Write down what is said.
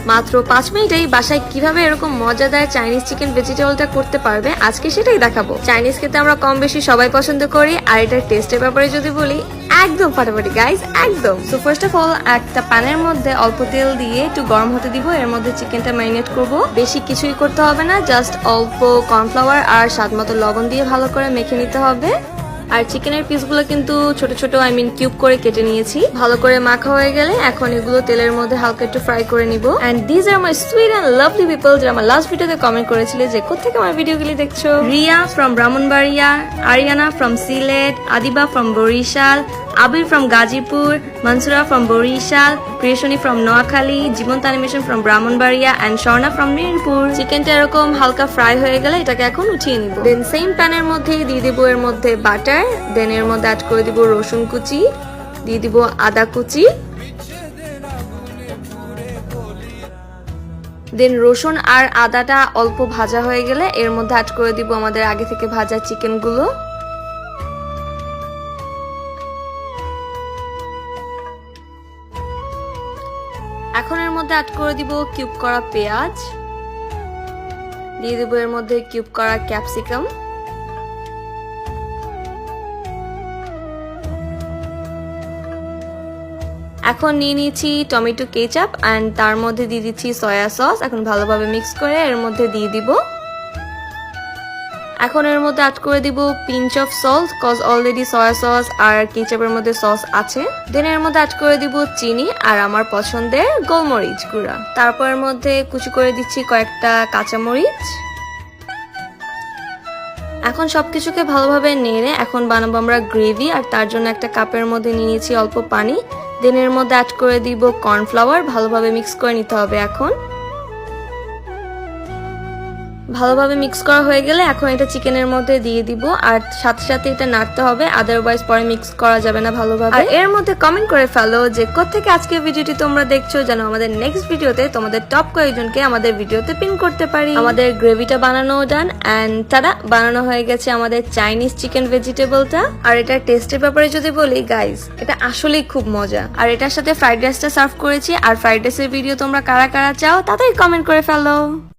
মাত্র 5 মিনিটেই বাসায় কিভাবে এরকম মজাদার চাইনিজ চিকেন ভেজিটেবলটা করতে পারবে আজকে সেটাই দেখাবো। চাইনিজ খেতে আমরা কম বেশি সবাই পছন্দ করি, আর এটার টেস্টের ব্যাপারে যদি বলি একদম ফাটাফাটি গাইস, একদম। সো ফার্স্ট অফ অল একটা প্যানের মধ্যে অল্প তেল দিয়ে একটু গরম হতে দিব। এর মধ্যে চিকেনটা ম্যারিনেট করব। বেশি কিছুই করতে হবে না, জাস্ট অল্প কর্নফ্লাওয়ার আর স্বাদ মতো লবণ দিয়ে ভালো করে মেখে নিতে হবে। আর চিকেনের পিসগুলো কিন্তু ছোট ছোট কিউব করে কেটে নিয়েছি। ভালো করে মাখা হয়ে গেলে এখন এগুলো তেলের মধ্যে হালকা একটু ফ্রাই করে নিব। And this are my sweet and lovely people, যারা আমার লাস্ট ভিডিওতে কমেন্ট করেছিলে যে কোত্থেকে আমার ভিডিওগুলি দেখছো। Riya from Brahmanbaria, Ariana from Sylhet, Adiba from Barishal, Abir from Gazipur, Mansura from Barishal, Priyoshoni from Noakhali, Jibonto animation from Brahmanbaria and Swarna from Mirpur. চিকেনটা এরকম হালকা ফ্রাই হয়ে গেলে এটাকে এখন উঠিয়ে নিব। দেন সেম প্যানের মধ্যে দিয়ে দিব এর মধ্যে বাটার। দেন এর মধ্যে অ্যাড করে দিব রসুন কুচি, দিয়ে দিব আদা কুচি। দেন রসুন আর আদাটা অল্প ভাজা হয়ে গেলে এর মধ্যে অ্যাড করে দিব আমাদের আগে থেকে ভাজা চিকেনগুলো। এখন এর মধ্যে অ্যাড করে দিব কিউব করা পেঁয়াজ, দিয়ে দিব এর মধ্যে কিউব করা ক্যাপসিকাম, এখন নিয়ে নিয়েছি টমেটো কেচাপ এন্ড তার মধ্যে দিয়ে দিচ্ছি সয়া সস। এখন ভালোভাবে মিক্স করে এর মধ্যে দিয়ে দিব। এখন এর মধ্যে অ্যাড করে দিব pinch of salt, cause already soya sauce আর কেচাপের মধ্যে সস আছে। দেন এর মধ্যে অ্যাড করে দিব চিনি আর আমার পছন্দের গোলমরিচ গুঁড়া। তারপর এর মধ্যে কুচি করে দিচ্ছি কয়েকটা কাঁচামরিচ। এখন সবকিছুকে ভালোভাবে নেড়ে এখন বানাবো আমরা গ্রেভি, আর তার জন্য একটা কাপের মধ্যে নিয়ে নিয়েছি অল্প পানি। দেন এর মধ্যে অ্যাড করে দিব কর্নফ্লাওয়ার, ভালোভাবে মিক্স করে নিতে হবে। এখন ভালোভাবে মিক্স করা হয়ে গেলে এখন এটা চিকেনের মধ্যে দিয়ে দিব, আর সাথে সাথে এটা নাড়তে হবে, আদারওয়াইজ পরে মিক্স করা যাবে না ভালোভাবে। আর এর মধ্যে কমেন্ট করে ফেলো যে কোত্থেকে আজকে ভিডিওটি তোমরা দেখছো, যেন আমাদের নেক্সট ভিডিওতে তোমাদের টপ কয়েকজনকে আমাদের ভিডিওতে পিন করতে পারি। আমাদের গ্রেভিটা বানানো ডান, এন্ড তারা বানানো হয়ে গেছে আমাদের চাইনিজ চিকেন ভেজিটেবলটা। আর এটার টেস্টের ব্যাপারে যদি বলি গাইস, এটা আসলেই খুব মজা। আর এটার সাথে ফ্রাইড রাইসটা সার্ভ করেছি, আর ফ্রাইড রাইসের ভিডিও তোমরা কারা কারা চাও তাতেই কমেন্ট করে ফেলো।